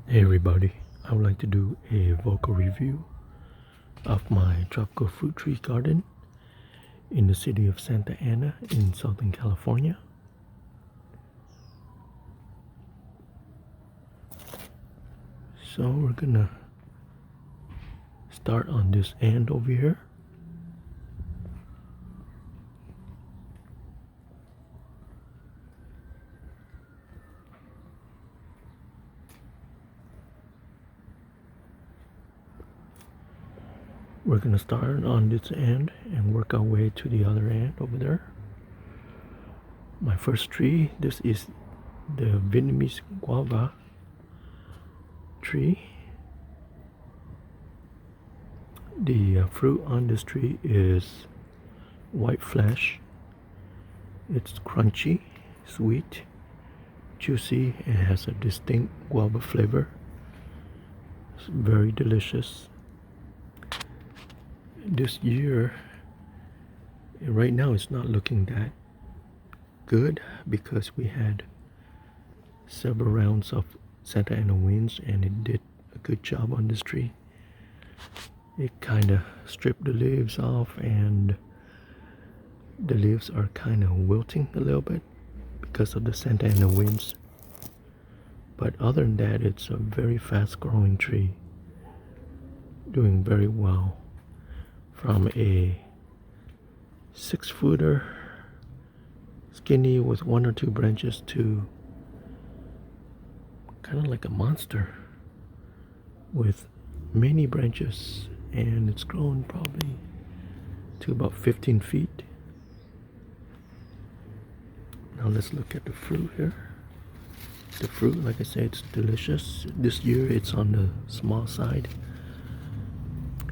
Hey everybody, I would like to do a vocal review of my tropical fruit tree garden in the city of Santa Ana in Southern California. So we're gonna start on this end over here. We're gonna start on this end and work our way to the other end over there. My first tree, this is the Vietnamese Guava tree. The fruit on this tree is white flesh. It's crunchy, sweet, juicy, and has a distinct guava flavor. It's very delicious. This year, right now it's not looking that good because we had several rounds of Santa Ana winds and it did a good job on this tree. It kind of stripped the leaves off and the leaves are kind of wilting a little bit because of the Santa Ana winds. But other than that, it's a very fast growing tree, doing very well. From a 6-footer, skinny with 1 or 2 branches, to kind of like a monster with many branches, and it's grown probably to about 15 feet. Now let's look at the fruit here. The fruit, like I said, it's delicious. This year it's on the small side,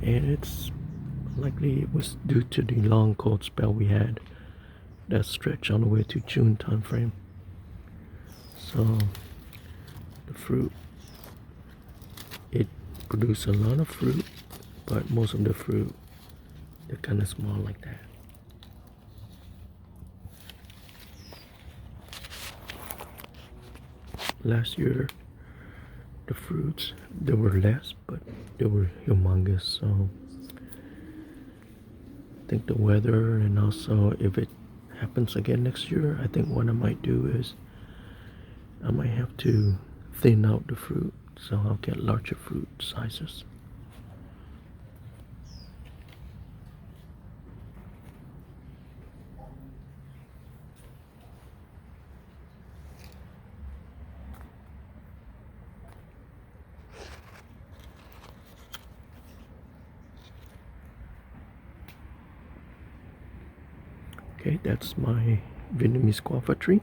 and it's likely it was due to the long cold spell we had that stretched all the way to June time frame. So the fruit, it produced a lot of fruit, but most of the fruit, they're kind of small like that. Last year the fruits, they were less, but they were humongous. So I think the weather, and also if it happens again next year, I think what I might do is I might have to thin out the fruit so I'll get larger fruit sizes. Okay, that's my Vietnamese guava tree.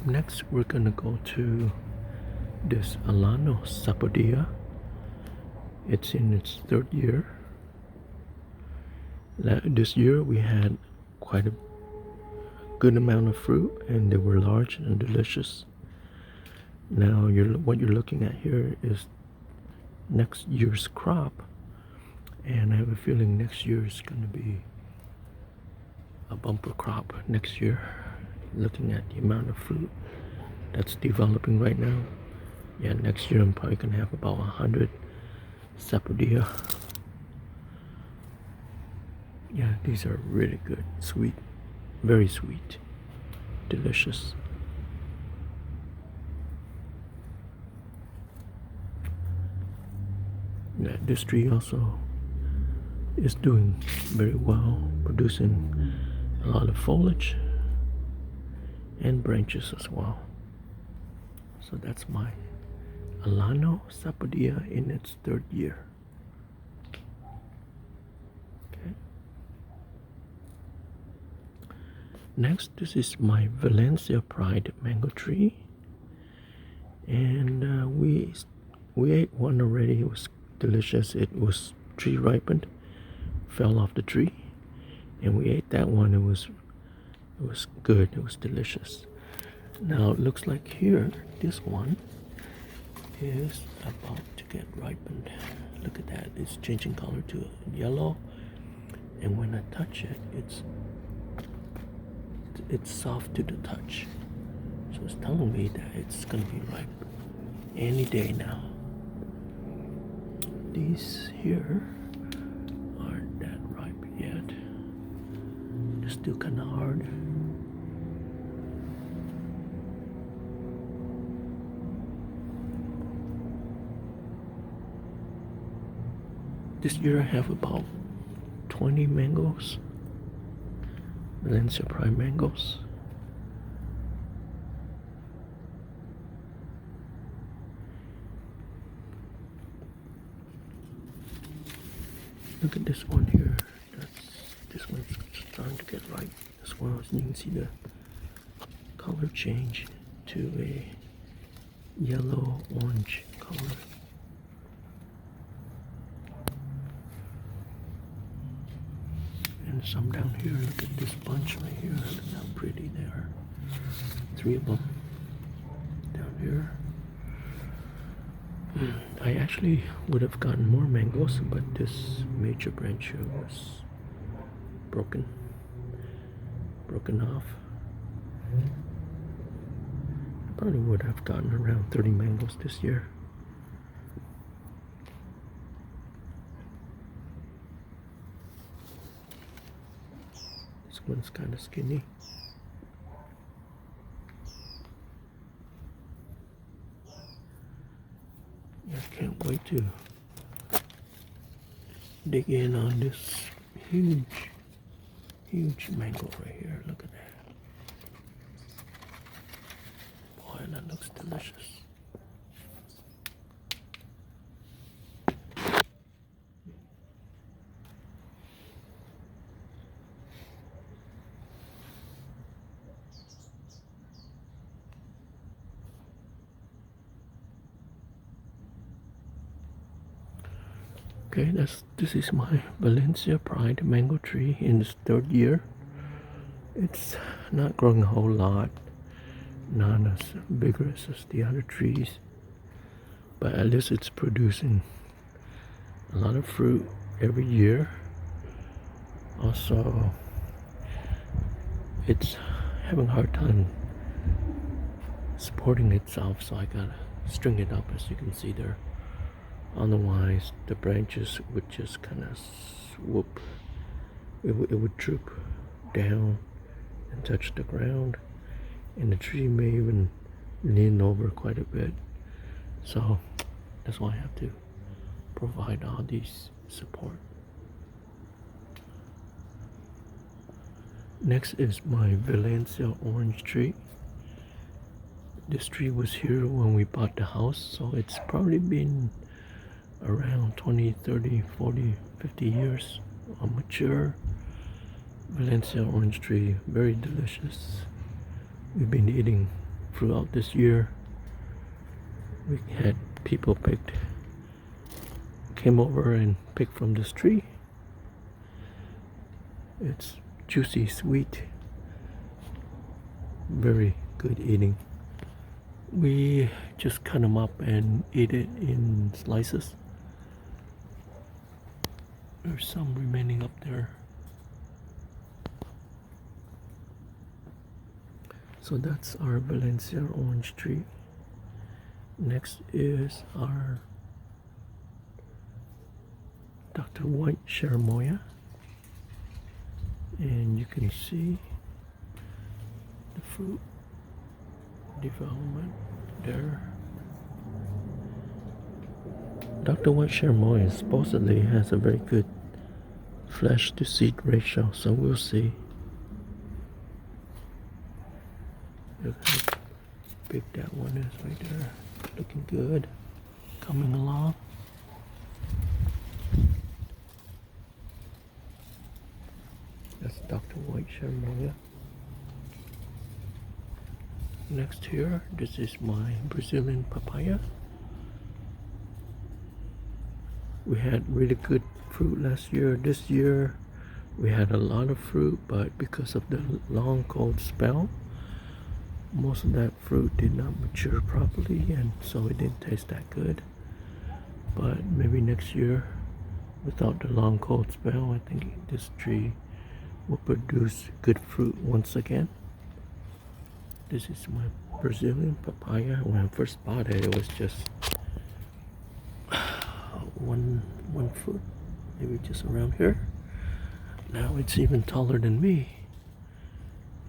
Next, we're gonna go to this Alano Sapadilla. It's in its 3rd year. This year we had quite a good amount of fruit, and they were large and delicious. Now, what you're looking at here is next year's crop, and I have a feeling next year is gonna be a bumper crop next year. Looking at the amount of fruit that's developing right now, yeah, next year I'm probably gonna have about 100 Sapadilla. Yeah, these are really good, sweet, very sweet, delicious. Yeah, this tree also is doing very well, producing a lot of foliage and branches as well. So that's my Alano Sapadilla in its 3rd year. Okay. Next, this is my Valencia Pride mango tree, and we ate one already. It was delicious. It was tree ripened, fell off the tree, and we ate that one. It was good. It was delicious. Now it looks like here this one is about to get ripened. Look at that, it's changing color to yellow, and when I touch it, it's soft to the touch, so it's telling me that it's gonna be ripe any day now. These here aren't that ripe yet. They're still kind of hard. This year I have about 20 mangoes, Valencia Pride mangoes. Look at this one here. This one's starting to get ripe. This one, you can see the color change to a yellow orange color. And some down here. Look at this bunch right here. Look how pretty they are. 3 of them down here. I actually would have gotten more mangoes, but this major branch here was broken off. Probably would have gotten around 30 mangoes this year. This one's kind of skinny. I can't wait to dig in on this huge mango right here. Look at that. Boy, that looks delicious. Okay, this is my Valencia Pride mango tree in its 3rd year. It's not growing a whole lot, not as vigorous as the other trees, but at least it's producing a lot of fruit every year. Also, it's having a hard time supporting itself, so I gotta string it up, as you can see there. Otherwise, the branches would just kind of swoop. It would droop down and touch the ground, and the tree may even lean over quite a bit. So that's why I have to provide all these support. Next is my Valencia orange tree. This tree was here when we bought the house, so it's probably been around 20, 30, 40, 50 years. A mature Valencia orange tree, very delicious. We've been eating throughout this year. We had people came over and picked from this tree. It's juicy, sweet, very good eating. We just cut them up and eat it in slices. There's some remaining up there. So that's our Valencia orange tree. Next is our Dr. White Shoya, and you can see the fruit development there. Dr. White Shoya supposedly has a very good flesh to seed ratio, so we'll see. Look how big that one is right there. Looking good. Coming along. That's Dr. White Shoya. Next here, this is my Brazilian papaya. We had really good fruit last year. This year we had a lot of fruit, but because of the long cold spell, most of that fruit did not mature properly, and so it didn't taste that good. But maybe next year, without the long cold spell, I think this tree will produce good fruit once again. This is my Brazilian papaya. When I first bought it, it was just one foot, maybe just around here. Now it's even taller than me.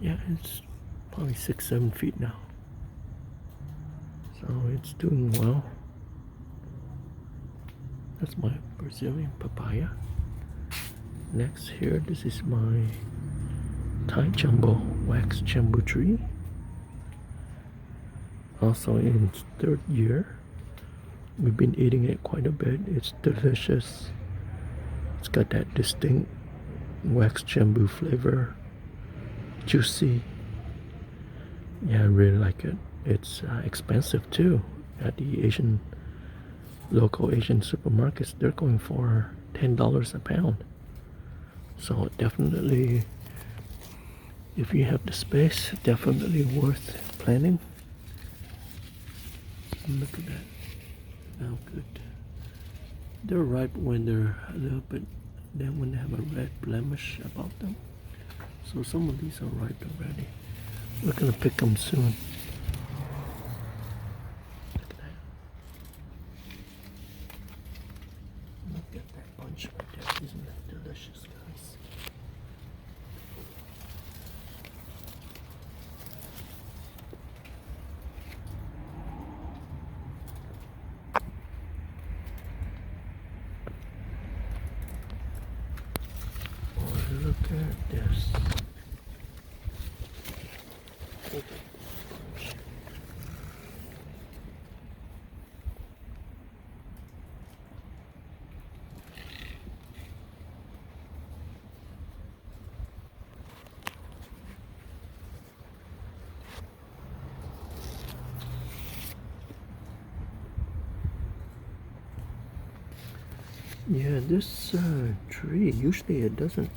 Yeah, it's probably 6-7 feet now. So it's doing well. That's my Brazilian papaya. Next here, this is my Thai Jambo wax Jambu tree. Also in its third year. We've been eating it quite a bit. It's delicious. It's got that distinct wax Jambu flavor. Juicy. Yeah, I really like it. It's expensive too. At the local Asian supermarkets, they're going for $10 a pound. So definitely, if you have the space, definitely worth planning. Look at that. How good. They're ripe when they're a little bit, then when they have a red blemish about them. So some of these are ripe already. We're gonna pick them soon. Look at that. Look at that bunch right there. Isn't that delicious, guys? Oh, look at this. Look at this bunch. Yeah, this tree, usually it doesn't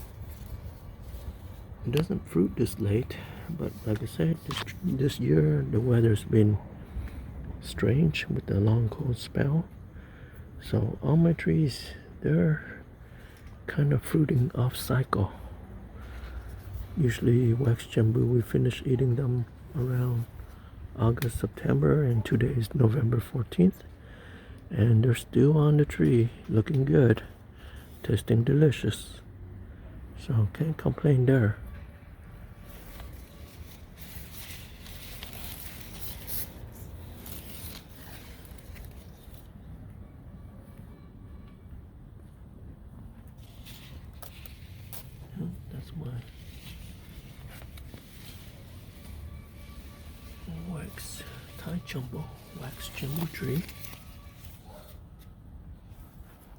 fruit this late, but like I said, this year the weather's been strange with the long cold spell. So all my trees, they're kind of fruiting off cycle. Usually wax jambu, we finish eating them around August, September, and today is November 14th. And they're still on the tree, looking good, tasting delicious. So can't complain there. Yeah, that's my wax Thai Jambo wax Jambu tree.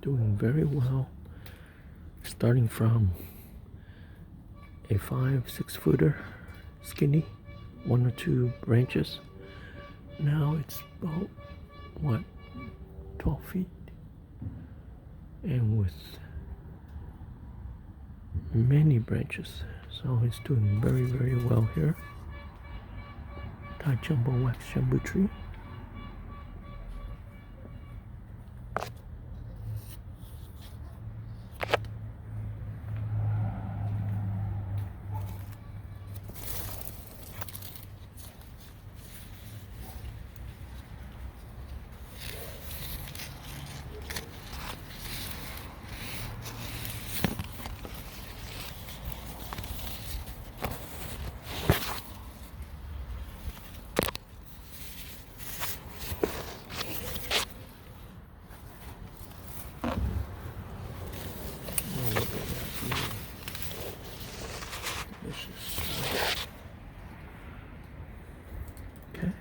Doing very well, starting from a 5-6 footer, skinny, 1 or 2 branches. Now it's about, what, 12 feet, and with many branches. So it's doing very, very well here. Thai Jambo wax Jambu tree. Okay.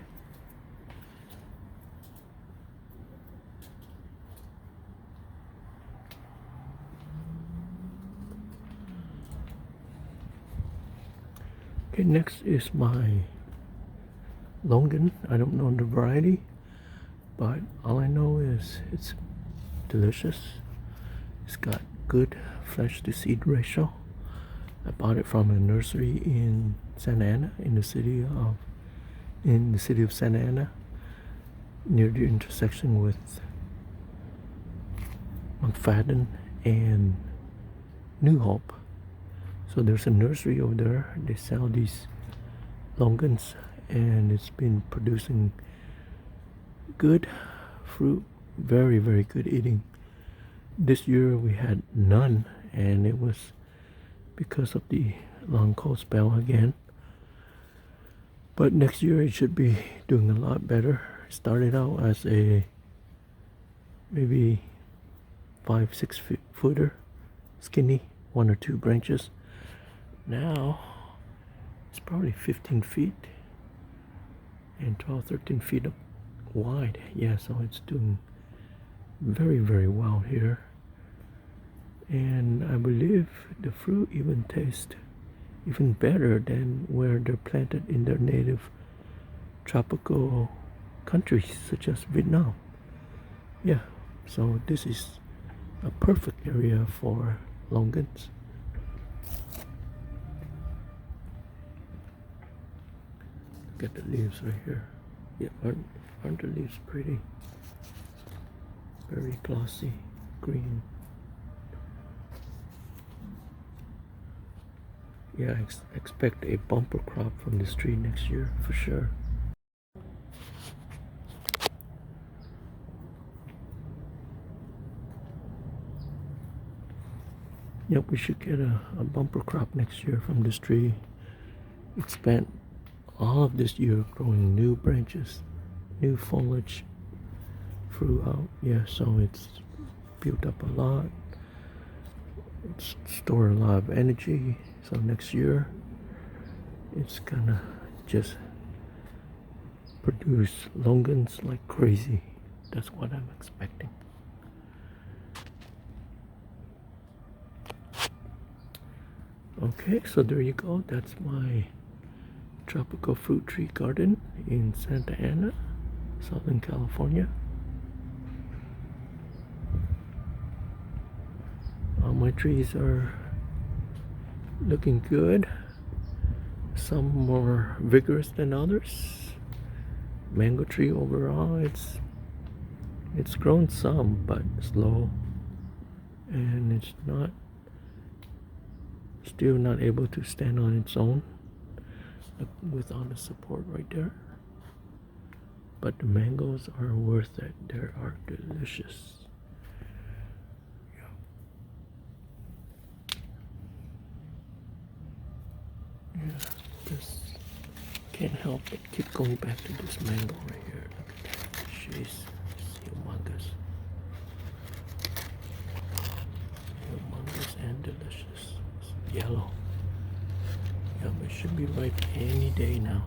Okay, next is my Longan. I don't know the variety, but all I know is it's delicious. It's got good flesh to seed ratio. I bought it from a nursery in Santa Ana, in the city of Santa Ana, near the intersection with McFadden and New Hope. So there's a nursery over there. They sell these Longans, and it's been producing good fruit, very, very good eating. This year we had none, and it was because of the long cold spell again. But next year it should be doing a lot better. Started out as a maybe 5-6 footer, skinny, 1 or 2 branches. Now it's probably 15 feet and 12-13 feet wide. Yeah, so it's doing very, very well here, and I believe the fruit even tastes even better than where they're planted in their native tropical countries such as Vietnam. Yeah, so this is a perfect area for longans. Look at the leaves right here. Yeah, aren't the leaves pretty? Very glossy green. Yeah, expect a bumper crop from this tree next year for sure. Yep, we should get a bumper crop next year from this tree. It spent all of this year growing new branches, new foliage throughout. Yeah, so it's built up a lot. It's stored a lot of energy. So next year it's gonna just produce longans like crazy. That's what I'm expecting. Okay, so there you go. That's my tropical fruit tree garden in Santa Ana, Southern California. All my trees are looking good. Some more vigorous than others. Mango tree overall, it's grown some, but slow, and it's still not able to stand on its own without the support right there. But the mangoes are worth it. They are delicious. Yeah, just can't help but keep going back to this mango right here. Look at that. She's humongous. Humongous and delicious. It's yellow. Yep, it should be ripe any day now.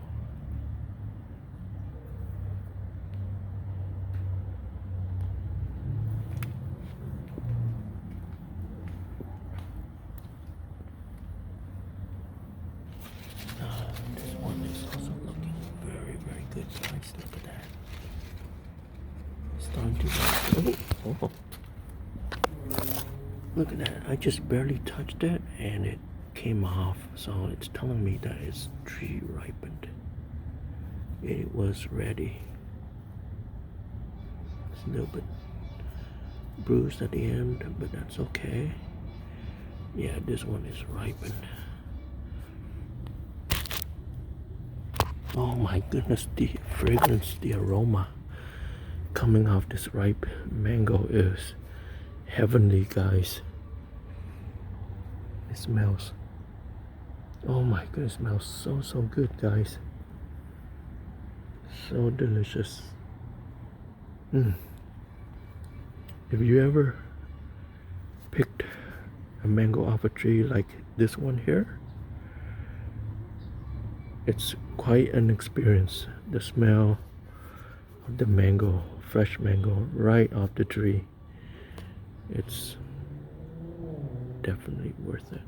This one is also looking very, very good, guys. Look at that. It's starting to look at that. I just barely touched it and it came off, so it's telling me that it's tree ripened. It was ready. It's a little bit bruised at the end, but that's okay. Yeah, this one is ripened. Oh my goodness, the fragrance, the aroma coming off this ripe mango is heavenly, guys. It smells, oh my goodness, it smells so good, guys. So delicious. If you ever picked a mango off a tree like this one here, it's quite an experience. The smell of the mango, fresh mango, right off the tree. It's definitely worth it.